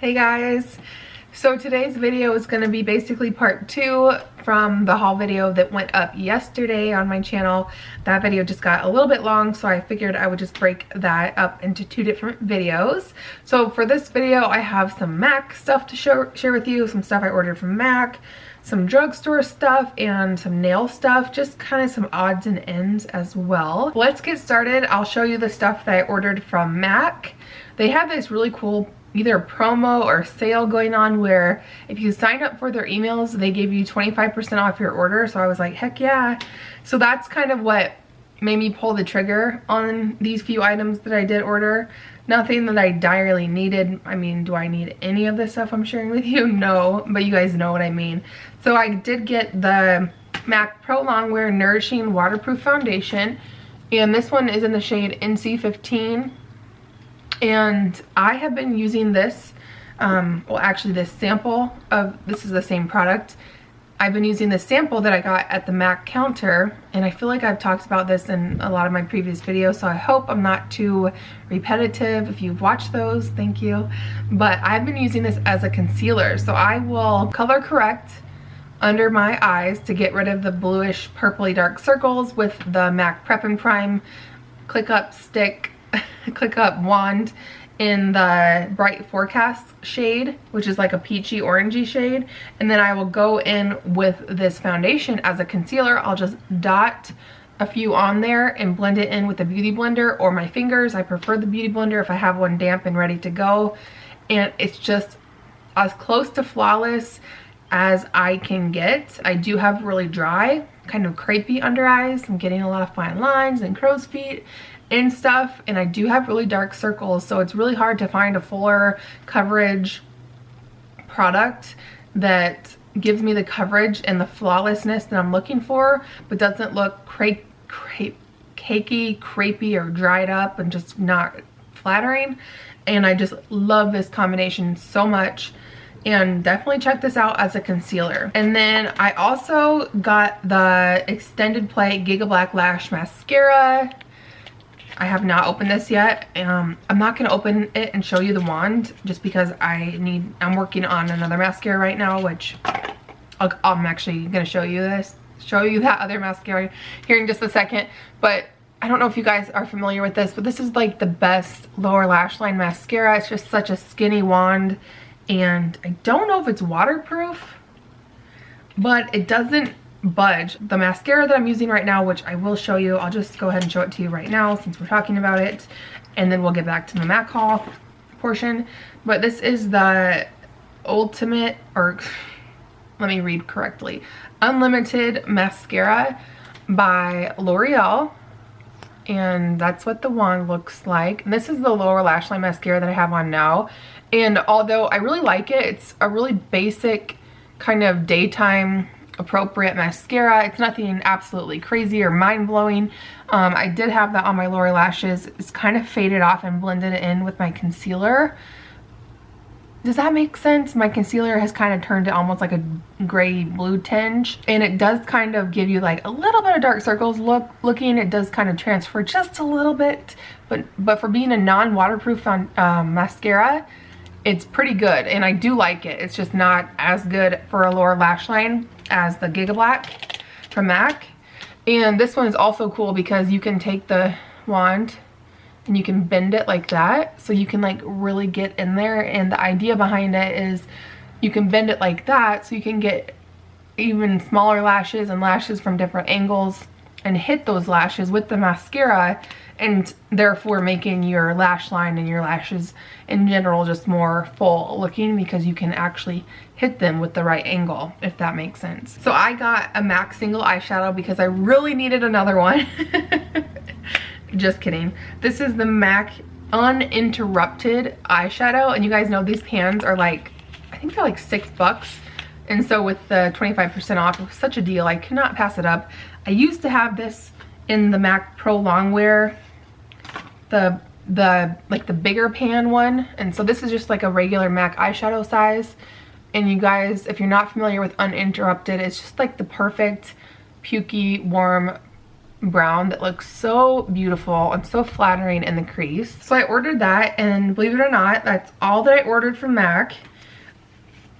Hey guys, so today's video is going to be basically part 2 from the haul video that went up yesterday on my channel. That video just got a little bit long, so I figured I would just break that up into 2 different videos. So for this video I have some MAC stuff to share with you, some stuff I ordered from MAC, some drugstore stuff, and some nail stuff, just kind of some odds and ends as well. Let's get started. I'll show you the stuff that I ordered from MAC. They have this really cool either promo or sale going on where if you signed up for their emails, they gave you 25% off your order. So I was like, heck yeah. So that's kind of what made me pull the trigger on these few items that I did order. Nothing that I direly needed. I mean, do I need any of this stuff I'm sharing with you? No, but you guys know what I mean. So I did get the MAC Pro Longwear Nourishing Waterproof Foundation, and this one is in the shade NC15. And I have been using this, well actually this sample of, this is the same product. I've been using this sample that I got at the MAC counter, and I feel like I've talked about this in a lot of my previous videos, so I hope I'm not too repetitive. If you've watched those, thank you. But I've been using this as a concealer, so I will color correct under my eyes to get rid of the bluish purpley dark circles with the MAC Prep and Prime click up stick click up wand in the Bright Forecast shade, which is like a peachy orangey shade, and then I will go in with this foundation as a concealer. I'll just dot a few on there and blend it in with the Beauty Blender or my fingers. I prefer the Beauty Blender if I have one damp and ready to go, and it's just as close to flawless as I can get. I do have really dry, kind of crepey under eyes. I'm getting a lot of fine lines and crow's feet and stuff, and I do have really dark circles, so it's really hard to find a fuller coverage product that gives me the coverage and the flawlessness that I'm looking for, but doesn't look cakey, crepey, or dried up and just not flattering. And I just love this combination so much, and definitely check this out as a concealer. And then I also got the Extended Play Giga Black Lash Mascara. I have not opened this yet. I'm not going to open it and show you the wand just because I'm working on another mascara right now, which I'm actually going to show you that other mascara here in just a second. But I don't know if you guys are familiar with this, but this is like the best lower lash line mascara. It's just such a skinny wand, and I don't know if it's waterproof, but it doesn't budge. The mascara that I'm using right now, which I will show you, I'll just go ahead and show it to you right now since we're talking about it, and then we'll get back to the MAC haul portion. But this is the Ultimate, or let me read correctly, Unlimited Mascara by L'Oreal, and that's what the wand looks like. And this is the lower lash line mascara that I have on now, and although I really like it, it's a really basic kind of daytime appropriate mascara. It's nothing absolutely crazy or mind-blowing. I did have that on my lower lashes. It's kind of faded off and blended in with my concealer. Does that make sense? My concealer has kind of turned it almost like a gray blue tinge, and it does kind of give you like a little bit of dark circles looking. It does kind of transfer just a little bit, but for being a non-waterproof mascara, it's pretty good, and I do like it. It's just not as good for a lower lash line as the Giga Black from MAC. And this one is also cool because you can take the wand and you can bend it like that, so you can like really get in there. And the idea behind it is you can bend it like that so you can get even smaller lashes and lashes from different angles and hit those lashes with the mascara, and therefore making your lash line and your lashes in general just more full looking, because you can actually hit them with the right angle, if that makes sense. So I got a MAC single eyeshadow because I really needed another one. Just kidding. This is the MAC Uninterrupted eyeshadow, and you guys know these pans are like, I think they're like $6. And so with the 25% off, it was such a deal. I could not pass it up. I used to have this in the MAC Pro Longwear, the like the bigger pan one, and so this is just like a regular MAC eyeshadow size. And you guys, if you're not familiar with Uninterrupted, it's just like the perfect pukey warm brown that looks so beautiful and so flattering in the crease. So I ordered that, and believe it or not, that's all that I ordered from MAC,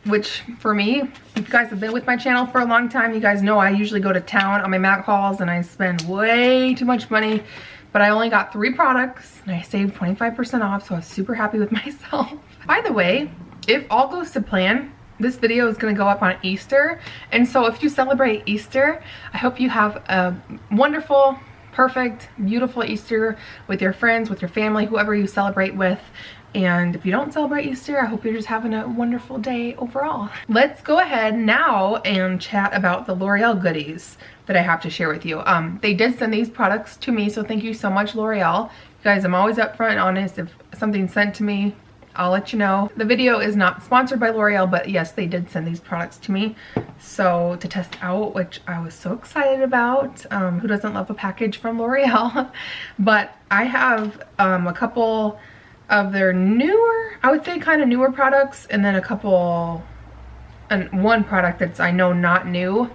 which for me, if you guys have been with my channel for a long time, you guys know I usually go to town on my MAC hauls and I spend way too much money, but I only got 3 products and I saved 25% off, so I was super happy with myself. By the way, if all goes to plan, this video is going to go up on Easter, and so if you celebrate Easter, I hope you have a wonderful, perfect, beautiful Easter with your friends, with your family, whoever you celebrate with. And if you don't celebrate Easter, I hope you're just having a wonderful day overall. Let's go ahead now and chat about the L'Oreal goodies that I have to share with you. They did send these products to me, so thank you so much, L'Oreal. You guys, I'm always upfront and honest. If something's sent to me, I'll let you know. The video is not sponsored by L'Oreal, but yes, they did send these products to me, so to test out, which I was so excited about. Who doesn't love a package from L'Oreal? But I have a couple of their newer, I would say kind of newer products, and then one product that's I know not new,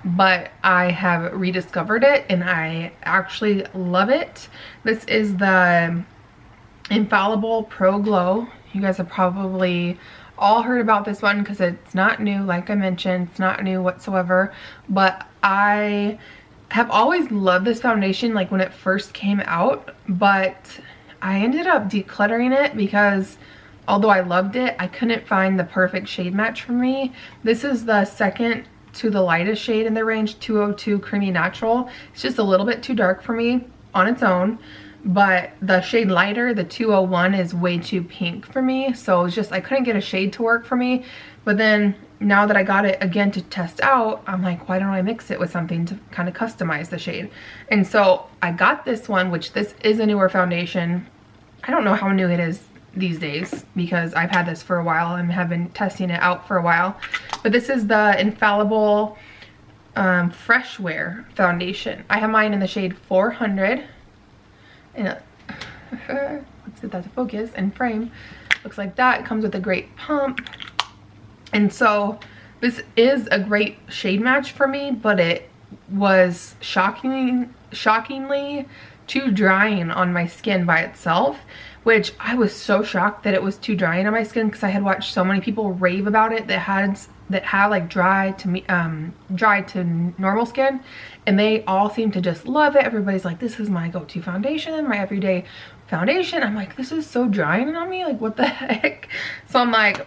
but I have rediscovered it and I actually love it. This is the Infallible Pro Glow. You guys have probably all heard about this one because it's not new. Like I mentioned, it's not new whatsoever, but I have always loved this foundation, like when it first came out, but I ended up decluttering it because although I loved it, I couldn't find the perfect shade match for me. This is the second to the lightest shade in the range, 202 Creamy Natural. It's just a little bit too dark for me on its own, but the shade lighter, the 201, is way too pink for me, so it's just I couldn't get a shade to work for me. But then now that I got it again to test out, I'm like, why don't I mix it with something to kind of customize the shade? And so I got this one, which this is a newer foundation. I don't know how new it is these days because I've had this for a while and have been testing it out for a while, but this is the Infallible Fresh Wear foundation. I have mine in the shade 400, and let's get that to focus and frame. Looks like that. It comes with a great pump, and so this is a great shade match for me, but it was shockingly too drying on my skin by itself, which I was so shocked that it was too drying on my skin because I had watched so many people rave about it that had like dry to normal skin, and they all seem to just love it. Everybody's like, this is my go-to foundation, my everyday foundation. I'm like, this is so drying on me, like what the heck? So I'm like,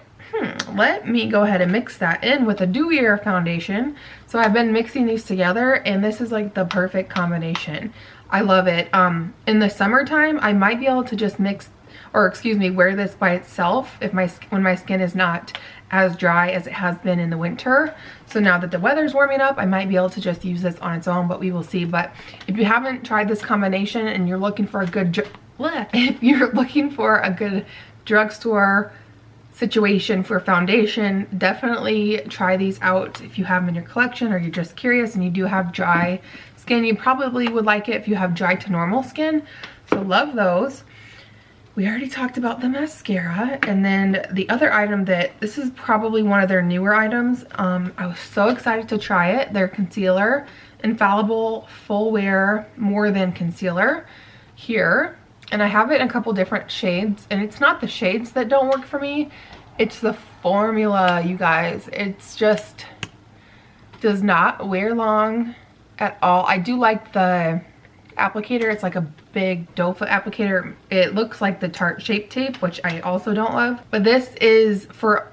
let me go ahead and mix that in with a dewier foundation. So I've been mixing these together, and this is like the perfect combination. I love it. In the summertime, I might be able to just wear this by itself if when my skin is not as dry as it has been in the winter. So now that the weather's warming up, I might be able to just use this on its own, but we will see. But if you haven't tried this combination and you're looking for a good drugstore situation for foundation, definitely try these out if you have them in your collection or you're just curious and you do have dry skin. You probably would like it if you have dry to normal skin, so love those. We already talked about the mascara, and then the other item this is probably one of their newer items. I was so excited to try it. Their concealer, Infallible Full Wear More Than Concealer here, and I have it in a couple different shades, and it's not the shades that don't work for me, it's the formula, you guys. It's just does not wear long at all. I do like the applicator. It's like a big doe foot applicator. It looks like the Tarte Shape Tape, which I also don't love, but this is for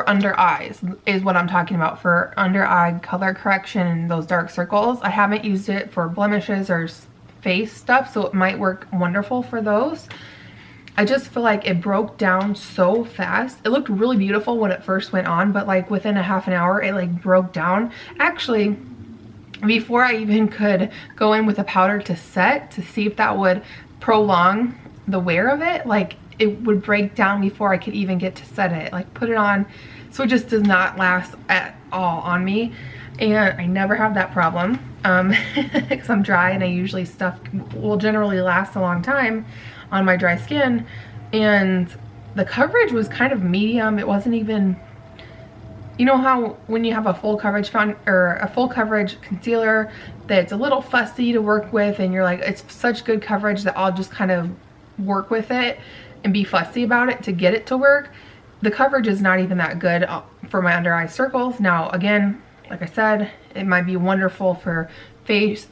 under eyes, is what I'm talking about, for under eye color correction and those dark circles. I haven't used it for blemishes or face stuff, so it might work wonderful for those. I just feel like it broke down so fast. It looked really beautiful when it first went on, but like within a half an hour it like broke down. Actually, before I even could go in with a powder to set to see if that would prolong the wear of it, like it would break down before I could even get to set it, like put it on. So it just does not last at all on me, and I never have that problem because I'm dry, and I usually stuff will generally last a long time on my dry skin. And the coverage was kind of medium. It wasn't even You know how when you have a full coverage or a full coverage concealer that's a little fussy to work with, and you're like, it's such good coverage that I'll just kind of work with it and be fussy about it to get it to work. The coverage is not even that good for my under eye circles. Now again, like I said, it might be wonderful for face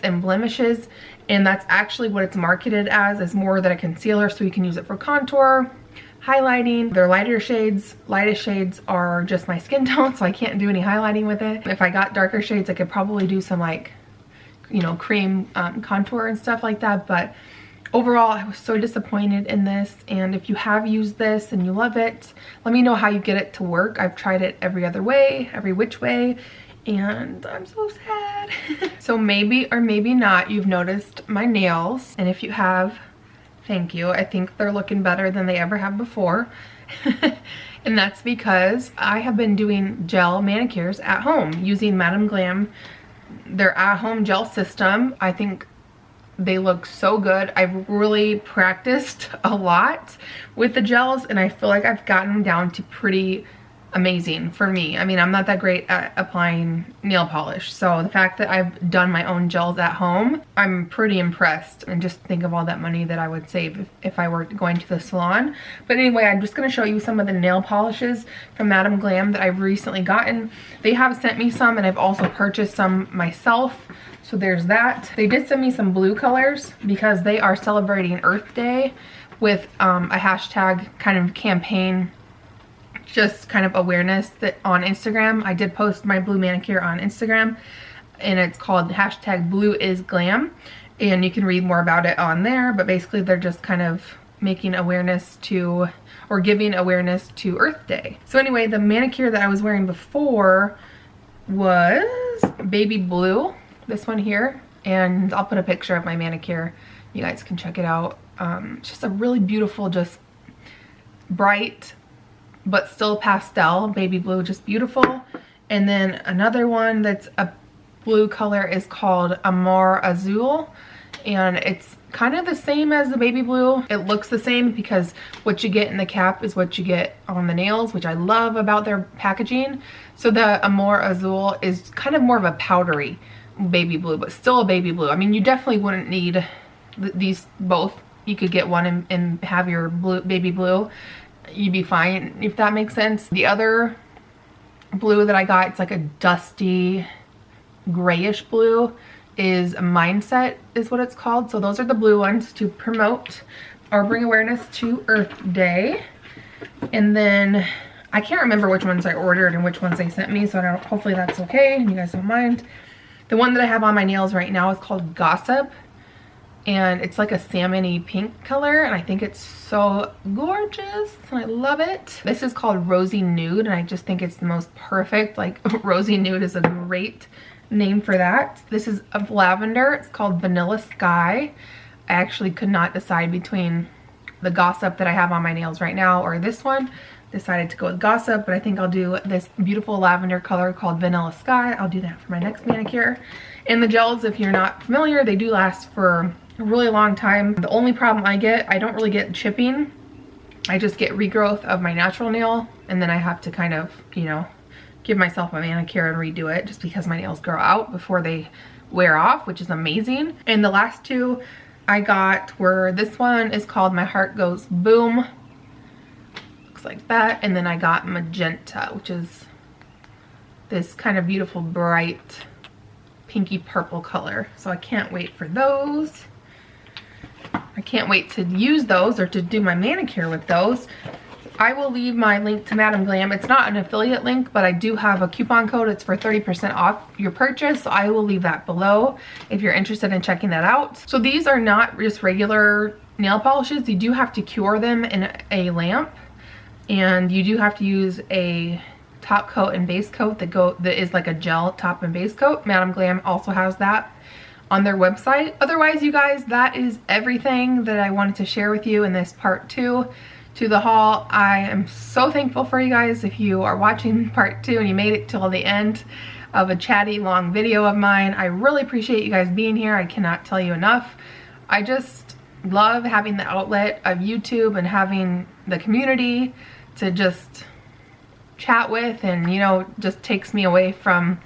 and blemishes, and that's actually what it's marketed as, is more than a concealer, so you can use it for contour, highlighting. They're lighter shades. Lightest shades are just my skin tone, so I can't do any highlighting with it. If I got darker shades, I could probably do some, like, you know, cream contour and stuff like that. But overall, I was so disappointed in this, and if you have used this and you love it, let me know how you get it to work. I've tried it every other way, every which way, and I'm so sad. So maybe or maybe not, you've noticed my nails, and if you have, thank you. I think they're looking better than they ever have before. And that's because I have been doing gel manicures at home using Madam Glam, their at-home gel system. I think they look so good. I've really practiced a lot with the gels, and I feel like I've gotten them down to pretty amazing for me. I mean, I'm not that great at applying nail polish, so the fact that I've done my own gels at home, I'm pretty impressed. And just think of all that money that I would save if I were going to the salon. But anyway, I'm just going to show you some of the nail polishes from Madam Glam that I've recently gotten. They have sent me some, and I've also purchased some myself. So there's that. They did send me some blue colors because they are celebrating Earth Day with a hashtag kind of campaign, just kind of awareness that on Instagram. I did post my blue manicure on Instagram, and it's called hashtag Blue is Glam, and you can read more about it on there. But basically they're just kind of making awareness to, or giving awareness to Earth Day. So anyway, the manicure that I was wearing before was baby blue, this one here, and I'll put a picture of my manicure. You guys can check it out. It's just a really beautiful, just bright but still pastel baby blue, just beautiful. And then another one that's a blue color is called Amor Azul, and it's kind of the same as the baby blue. It looks the same because what you get in the cap is what you get on the nails, which I love about their packaging. So the Amor Azul is kind of more of a powdery baby blue, but still a baby blue. I mean, you definitely wouldn't need these both. You could get one and have your blue, baby blue. You'd be fine, if that makes sense. The other blue that I got, it's like a dusty grayish blue, is Mindset is what it's called. So those are the blue ones to promote or bring awareness to Earth Day. And then I can't remember which ones I ordered and which ones they sent me, so hopefully that's okay and you guys don't mind. The one that I have on my nails right now is called Gossip, and it's like a salmon-y pink color, and I think it's so gorgeous. I love it. This is called Rosy Nude, and I just think it's the most perfect. Like, Rosy Nude is a great name for that. This is of lavender. It's called Vanilla Sky. I actually could not decide between the Gossip that I have on my nails right now or this one. Decided to go with Gossip, but I think I'll do this beautiful lavender color called Vanilla Sky. I'll do that for my next manicure. And the gels, if you're not familiar, they do last for a really long time. The only problem I don't really get chipping. I just get regrowth of my natural nail, and then I have to kind of, you know, give myself a manicure and redo it just because my nails grow out before they wear off, which is amazing. And the last two I got were, this one is called My Heart Goes Boom. Looks like that. And then I got Magenta, which is this kind of beautiful bright pinky purple color. So I can't wait for those. I can't wait to use those or to do my manicure with those. I will leave my link to Madam Glam. It's not an affiliate link, but I do have a coupon code. It's for 30% off your purchase. So I will leave that below if you're interested in checking that out. So these are not just regular nail polishes. You do have to cure them in a lamp, and you do have to use a top coat and base coat that is like a gel top and base coat. Madam Glam also has that on their website. Otherwise, you guys, that is everything that I wanted to share with you in this part 2 to the haul. I am so thankful for you guys if you are watching part 2 and you made it till the end of a chatty long video of mine. I really appreciate you guys being here. I cannot tell you enough. I just love having the outlet of YouTube and having the community to just chat with, and you know, just takes me away from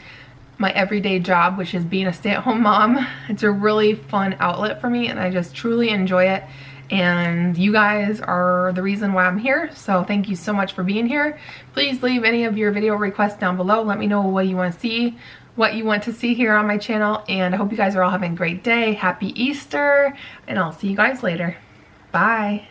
my everyday job, which is being a stay-at-home mom. It's a really fun outlet for me, and I just truly enjoy it. And you guys are the reason why I'm here, so thank you so much for being here. Please leave any of your video requests down below. Let me know what you want to see, here on my channel, and I hope you guys are all having a great day. Happy Easter, and I'll see you guys later. Bye.